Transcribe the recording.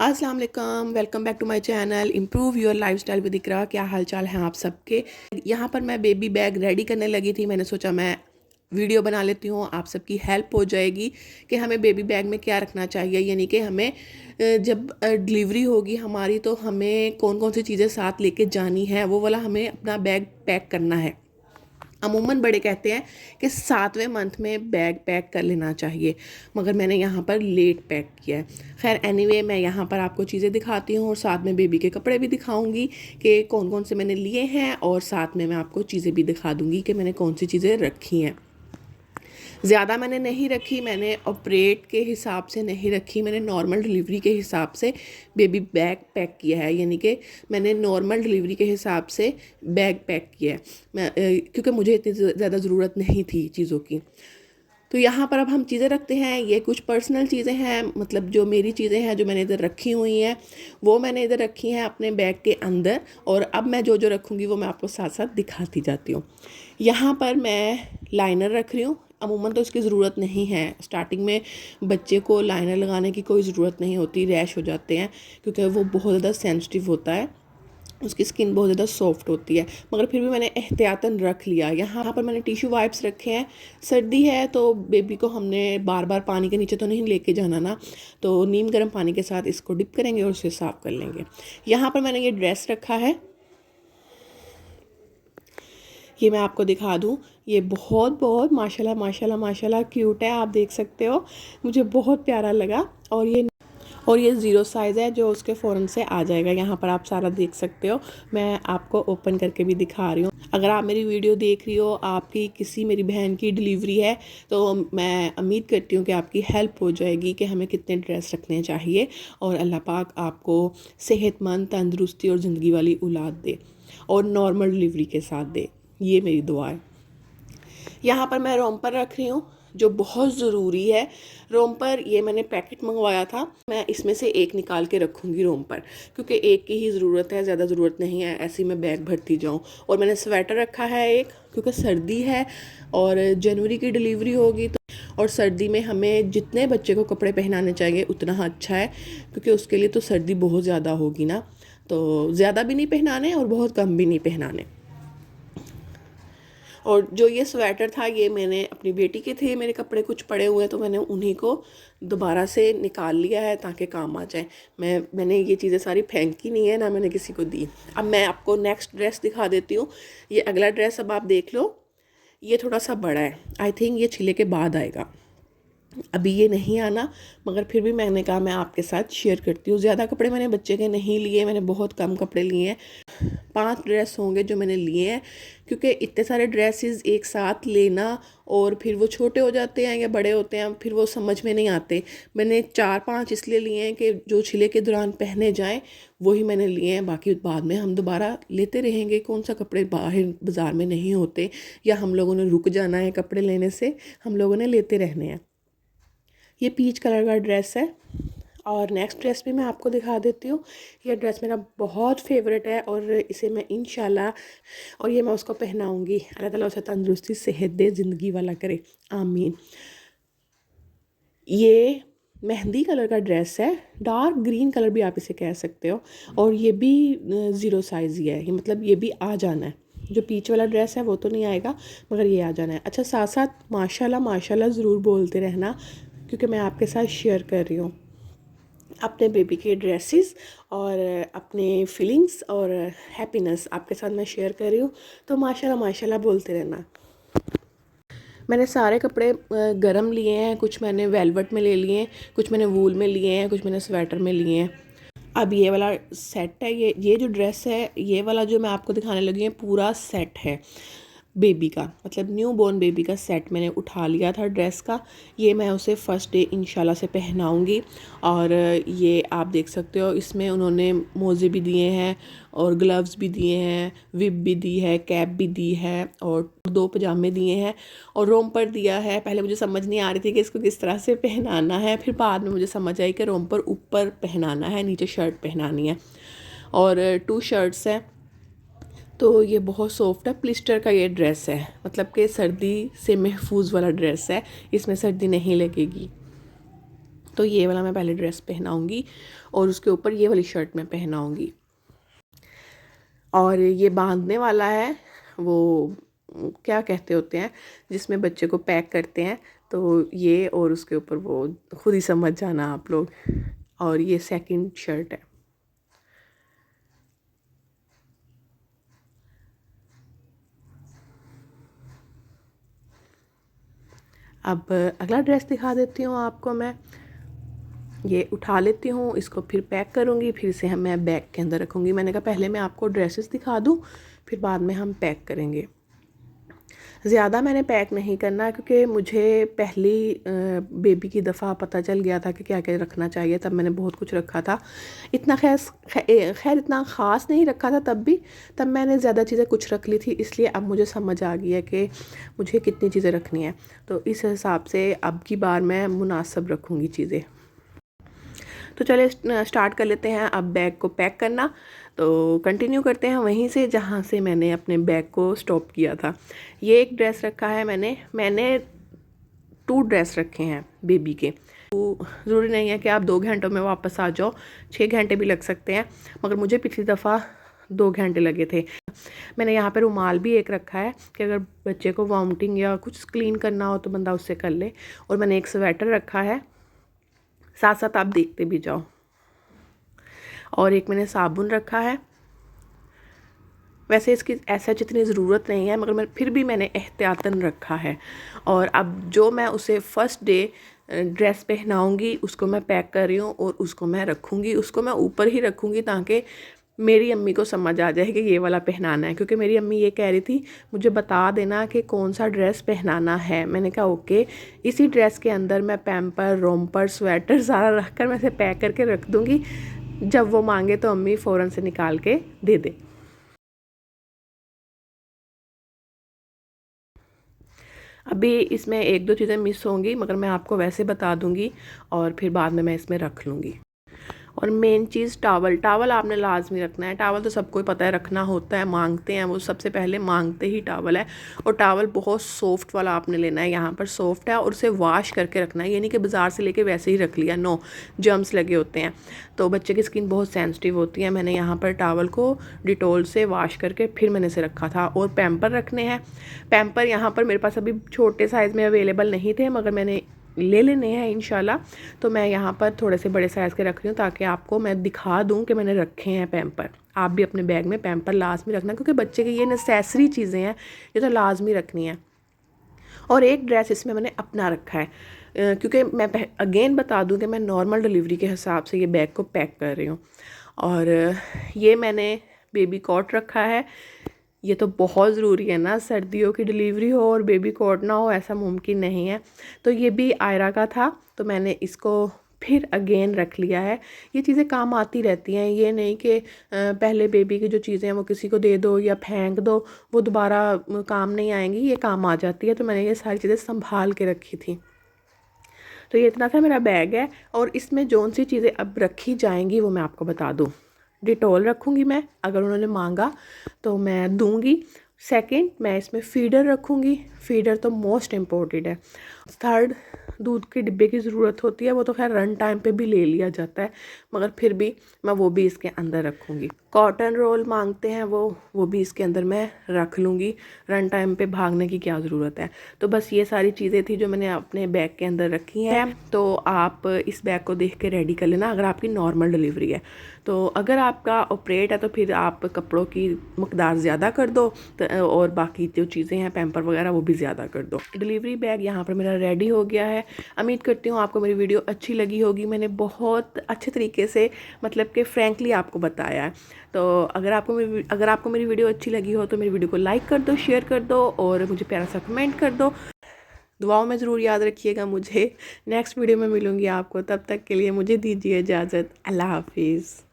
अस्सलाम वालेकुम, welcome back to my channel improve your lifestyle with Iqra. क्या हाल चाल हैं आप सबके। यहाँ पर मैं बेबी बैग रेडी करने लगी थी। मैंने सोचा मैं वीडियो बना लेती हूँ, आप सबकी हेल्प हो जाएगी कि हमें बेबी बैग में क्या रखना चाहिए। यानी कि हमें जब डिलीवरी होगी हमारी तो हमें कौन कौन सी चीज़ें साथ लेके जानी है, वो वाला हमें अपना बैग पैक करना है। अमूमन बड़े कहते हैं कि 7वें मंथ में बैग पैक कर लेना चाहिए, मगर मैंने यहाँ पर लेट पैक किया है। खैर एनीवे मैं यहाँ पर आपको चीज़ें दिखाती हूँ और साथ में बेबी के कपड़े भी दिखाऊंगी कि कौन कौन से मैंने लिए हैं, और साथ में मैं आपको चीज़ें भी दिखा दूँगी कि मैंने कौन सी चीज़ें रखी हैं। ज़्यादा मैंने नहीं रखी, मैंने ऑपरेट के हिसाब से नहीं रखी, मैंने नॉर्मल डिलीवरी के हिसाब से बेबी बैग पैक किया है। यानी कि मैंने नॉर्मल डिलीवरी के हिसाब से बैग पैक किया है क्योंकि मुझे इतनी ज़्यादा ज़रूरत नहीं थी चीज़ों की। तो यहाँ पर अब हम चीज़ें रखते हैं। ये कुछ पर्सनल चीज़ें हैं, मतलब जो मेरी चीज़ें हैं जो मैंने इधर रखी हुई हैं वो मैंने इधर रखी हैं अपने बैग के अंदर, और अब मैं जो जो रखूँगी वो मैं आपको साथ साथ दिखाती जाती हूँ। यहाँ पर मैं लाइनर रख रही हूँ। अमूमन तो इसकी ज़रूरत नहीं है, स्टार्टिंग में बच्चे को लाइनर लगाने की कोई ज़रूरत नहीं होती, रैश हो जाते हैं क्योंकि वो बहुत ज़्यादा सेंसिटिव होता है, उसकी स्किन बहुत ज़्यादा सॉफ्ट होती है। मगर फिर भी मैंने एहतियातन रख लिया। यहाँ पर मैंने टिश्यू वाइप्स रखे हैं। सर्दी है तो बेबी को हमने बार बार पानी के नीचे तो नहीं लेके जाना ना, तो नीम गर्म पानी के साथ इसको डिप करेंगे और उसे साफ़ कर लेंगे। यहाँ पर मैंने ये ड्रेस रखा है, ये मैं आपको दिखा दूँ। ये बहुत बहुत माशाल्लाह माशाल्लाह माशाल्लाह क्यूट है, आप देख सकते हो, मुझे बहुत प्यारा लगा। और ये ज़ीरो साइज़ है जो उसके फ़ौरन से आ जाएगा। यहाँ पर आप सारा देख सकते हो, मैं आपको ओपन करके भी दिखा रही हूँ। अगर आप मेरी वीडियो देख रही हो, आपकी किसी मेरी बहन की डिलीवरी है, तो मैं उम्मीद करती हूँ कि आपकी हेल्प हो जाएगी कि हमें कितने ड्रेस रखने चाहिए, और अल्लाह पाक आपको सेहतमंद, तंदुरुस्ती और ज़िंदगी वाली औलाद दे और नॉर्मल डिलीवरी के साथ दे। ये मेरी दुआ है। यहाँ पर मैं रोम्पर रख रही हूँ जो बहुत ज़रूरी है। रोम्पर ये मैंने पैकेट मंगवाया था, मैं इसमें से एक निकाल के रखूँगी रोम्पर, क्योंकि एक की ही ज़रूरत है, ज़्यादा ज़रूरत नहीं है ऐसी मैं बैग भरती जाऊँ। और मैंने स्वेटर रखा है एक, क्योंकि सर्दी है और जनवरी की डिलीवरी होगी, तो और सर्दी में हमें जितने बच्चे को कपड़े पहनाने चाहिए उतना अच्छा है, क्योंकि उसके लिए तो सर्दी बहुत ज़्यादा होगी ना, तो ज़्यादा भी नहीं पहनाने और बहुत कम भी नहीं पहनाने। और जो ये स्वेटर था ये मैंने अपनी बेटी के थे, मेरे कपड़े कुछ पड़े हुए हैं तो मैंने उन्हीं को दोबारा से निकाल लिया है ताकि काम आ जाए। मैंने ये चीज़ें सारी फेंकी नहीं है, ना मैंने किसी को दी। अब मैं आपको नेक्स्ट ड्रेस दिखा देती हूँ। ये अगला ड्रेस अब आप देख लो, ये थोड़ा सा बड़ा है, आई थिंक ये छिले के बाद आएगा, अभी ये नहीं आना, मगर फिर भी मैंने कहा मैं आपके साथ शेयर करती हूँ। ज़्यादा कपड़े मैंने बच्चे के नहीं लिए, मैंने बहुत कम कपड़े लिए हैं। 5 ड्रेस होंगे जो मैंने लिए हैं, क्योंकि इतने सारे ड्रेसेस एक साथ लेना और फिर वो छोटे हो जाते हैं या बड़े होते हैं, फिर वो समझ में नहीं आते। मैंने 4-5 इसलिए लिए हैं कि जो छिले के दौरान पहने जाएं वही मैंने लिए हैं, बाकी बाद में हम दोबारा लेते रहेंगे। कौन सा कपड़े बाहर बाज़ार में नहीं होते, या हम लोगों ने रुक जाना है कपड़े लेने से, हम लोगों ने लेते रहने हैं। ये पीच कलर का ड्रेस है, और नेक्स्ट ड्रेस भी मैं आपको दिखा देती हूँ। ये ड्रेस मेरा बहुत फेवरेट है और इसे मैं इंशाल्लाह, और ये मैं उसको पहनाऊँगी। अल्लाह ताला उसे तंदुरुस्ती सेहत दे, ज़िंदगी वाला करे, आमीन। ये मेहंदी कलर का ड्रेस है, डार्क ग्रीन कलर भी आप इसे कह सकते हो, और ये भी ज़ीरो साइज़ ही है, ये मतलब ये भी आ जाना है। जो पीच वाला ड्रेस है वो तो नहीं आएगा, मगर ये आ जाना है। अच्छा, साथ साथ माशाल्लाह माशाल्लाह ज़रूर बोलते रहना, क्योंकि मैं आपके साथ शेयर कर रही हूँ अपने बेबी के ड्रेसेस और अपने फीलिंग्स और हैप्पीनेस आपके साथ मैं शेयर कर रही हूँ, तो माशाल्लाह माशाल्लाह बोलते रहना। मैंने सारे कपड़े गरम लिए हैं, कुछ मैंने वेलवेट में ले लिए हैं, कुछ मैंने वूल में लिए हैं, कुछ मैंने स्वेटर में लिए हैं। अब ये वाला सेट है, ये जो ड्रेस है, ये वाला जो मैं आपको दिखाने लगी हूँ पूरा सेट है बेबी का, मतलब न्यू बॉर्न बेबी का सेट मैंने उठा लिया था ड्रेस का। ये मैं उसे फ़र्स्ट डे इंशाल्लाह से पहनाऊँगी। और ये आप देख सकते हो, इसमें उन्होंने मोज़े भी दिए हैं और ग्लव्स भी दिए हैं, विब भी दी है, कैप भी दी है, और 2 पजामे दिए हैं और रोम्पर दिया है। पहले मुझे समझ नहीं आ रही थी कि इसको किस तरह से पहनाना है, फिर बाद में मुझे समझ आई कि रोम्पर ऊपर पहनाना है, नीचे शर्ट पहनानी है। और 2 शर्ट्स हैं, तो ये बहुत सॉफ्ट है, प्लिस्टर का ये ड्रेस है, मतलब कि सर्दी से महफूज वाला ड्रेस है, इसमें सर्दी नहीं लगेगी। तो ये वाला मैं पहले ड्रेस पहनाऊँगी और उसके ऊपर ये वाली शर्ट मैं पहनाऊँगी। और ये बांधने वाला है वो क्या कहते होते हैं जिसमें बच्चे को पैक करते हैं, तो ये और उसके ऊपर वो खुद ही समझ जाना आप लोग। और ये सेकंड शर्ट है। अब अगला ड्रेस दिखा देती हूँ आपको मैं। ये उठा लेती हूँ, इसको फिर पैक करूँगी, फिर से मैं बैग के अंदर रखूँगी। मैंने कहा पहले मैं आपको ड्रेसेस दिखा दूँ, फिर बाद में हम पैक करेंगे। ज़्यादा मैंने पैक नहीं करना क्योंकि मुझे पहली बेबी की दफ़ा पता चल गया था कि क्या क्या रखना चाहिए, तब मैंने बहुत कुछ रखा था। इतना खैर इतना ख़ास नहीं रखा था तब भी, तब मैंने ज़्यादा चीज़ें कुछ रख ली थी, इसलिए अब मुझे समझ आ गई है कि मुझे कितनी चीज़ें रखनी है। तो इस हिसाब से अब की बार मैं मुनासिब रखूँगी चीज़ें। तो चलिए स्टार्ट कर लेते हैं अब बैग को पैक करना। तो कंटिन्यू करते हैं वहीं से जहाँ से मैंने अपने बैग को स्टॉप किया था। ये एक ड्रेस रखा है मैंने 2 ड्रेस रखे हैं बेबी के। तो ज़रूरी नहीं है कि आप 2 घंटों में वापस आ जाओ, 6 घंटे भी लग सकते हैं, मगर मुझे पिछली दफ़ा 2 घंटे लगे थे। मैंने यहाँ पे रुमाल भी एक रखा है कि अगर बच्चे को वॉमिटिंग या कुछ क्लीन करना हो तो बंदा उससे कर ले। और मैंने एक स्वेटर रखा है, साथ साथ आप देखते भी जाओ। और एक मैंने साबुन रखा है। वैसे इसकी ऐसा जितनी ज़रूरत नहीं है, मगर मैं फिर भी मैंने एहतियातन रखा है। और अब जो मैं उसे फ़र्स्ट डे ड्रेस पहनाऊँगी उसको मैं पैक कर रही हूँ और उसको मैं रखूँगी, उसको मैं ऊपर ही रखूँगी ताकि मेरी अम्मी को समझ आ जाए कि ये वाला पहनाना है। क्योंकि मेरी अम्मी ये कह रही थी मुझे बता देना कि कौन सा ड्रेस पहनाना है। मैंने कहा ओके, इसी ड्रेस के अंदर मैं पैम्पर, रोम्पर, स्वेटर सारा रख कर मैं इसे पैक करके रख दूँगी। जब वो मांगे तो अम्मी फ़ौरन से निकाल के दे दे। अभी इसमें 1-2 चीज़ें मिस होंगी, मगर मैं आपको वैसे बता दूँगी और फिर बाद में मैं इसमें रख लूँगी। और मेन चीज़ टावल आपने लाजमी रखना है। टावल तो सबको ही पता है रखना होता है, मांगते हैं वो, सबसे पहले मांगते ही टावल है। और टावल बहुत सॉफ्ट वाला आपने लेना है, यहाँ पर सॉफ्ट है, और उसे वॉश करके रखना है। ये नहीं कि बाज़ार से लेके वैसे ही रख लिया, नो, जर्म्स लगे होते हैं। तो बच्चे की स्किन बहुत सेंसिटिव होती है। मैंने यहाँ पर टावल को डिटोल से वॉश करके फिर मैंने इसे रखा था। और पैम्पर रखने हैं। पैम्पर यहाँ पर मेरे पास अभी छोटे साइज़ में अवेलेबल नहीं थे, मगर मैंने ले लेने हैं इंशाल्लाह। तो मैं यहाँ पर थोड़े से बड़े साइज़ के रख रही हूँ ताकि आपको मैं दिखा दूँ कि मैंने रखे हैं पैम्पर। आप भी अपने बैग में पैम्पर लाजमी रखना, क्योंकि बच्चे की ये नेसेसरी चीज़ें हैं, ये तो लाजमी रखनी है। और एक ड्रेस इसमें मैंने अपना रखा है, क्योंकि मैं अगेन बता दूँ कि मैं नॉर्मल डिलीवरी के हिसाब से ये बैग को पैक कर रही हूँ। और ये मैंने बेबी कॉट रखा है। ये तो बहुत ज़रूरी है ना, सर्दियों की डिलीवरी हो और बेबी कॉट ना हो, ऐसा मुमकिन नहीं है। तो ये भी आयरा का था, तो मैंने इसको फिर अगेन रख लिया है। ये चीज़ें काम आती रहती हैं, ये नहीं कि पहले बेबी की जो चीज़ें हैं वो किसी को दे दो या फेंक दो, वो दोबारा काम नहीं आएंगी, ये काम आ जाती है। तो मैंने ये सारी चीज़ें संभाल के रखी थी। तो ये इतना सा मेरा बैग है। और इसमें जौन सी चीज़ें अब रखी जाएंगी वो मैं आपको बता दूँ। डिटॉल रखूँगी मैं, अगर उन्होंने मांगा तो मैं दूँगी। सेकंड, मैं इसमें फीडर रखूँगी। फीडर तो मोस्ट इम्पॉर्टेंट है। थर्ड, दूध के डिब्बे की ज़रूरत होती है, वो तो खैर रन टाइम पे भी ले लिया जाता है, मगर फिर भी मैं वो भी इसके अंदर रखूँगी। कॉटन रोल मांगते हैं वो भी इसके अंदर मैं रख लूँगी। रन टाइम पे भागने की क्या ज़रूरत है। तो बस ये सारी चीज़ें थी जो मैंने अपने बैग के अंदर रखी हैं। तो आप इस बैग को देख के रेडी कर लेना अगर आपकी नॉर्मल डिलीवरी है। तो अगर आपका ऑपरेट है तो फिर आप कपड़ों की मकदार ज़्यादा कर दो, और बाकी जो चीज़ें हैं पैम्पर वगैरह वो भी ज़्यादा कर दो। डिलीवरी बैग यहाँ पर मेरा रेडी हो गया है। उम्मीद करती हूँ आपको मेरी वीडियो अच्छी लगी होगी। मैंने बहुत अच्छे तरीके से, मतलब कि फ्रैंकली आपको बताया है। तो अगर आपको मेरी वीडियो अच्छी लगी हो तो मेरी वीडियो को लाइक कर दो, शेयर कर दो, और मुझे प्यारा सा कमेंट कर दो। दुआओं में ज़रूर याद रखिएगा मुझे। नेक्स्ट वीडियो में मिलूँगी आपको, तब तक के लिए मुझे दीजिए इजाज़त। अल्लाह हाफिज़।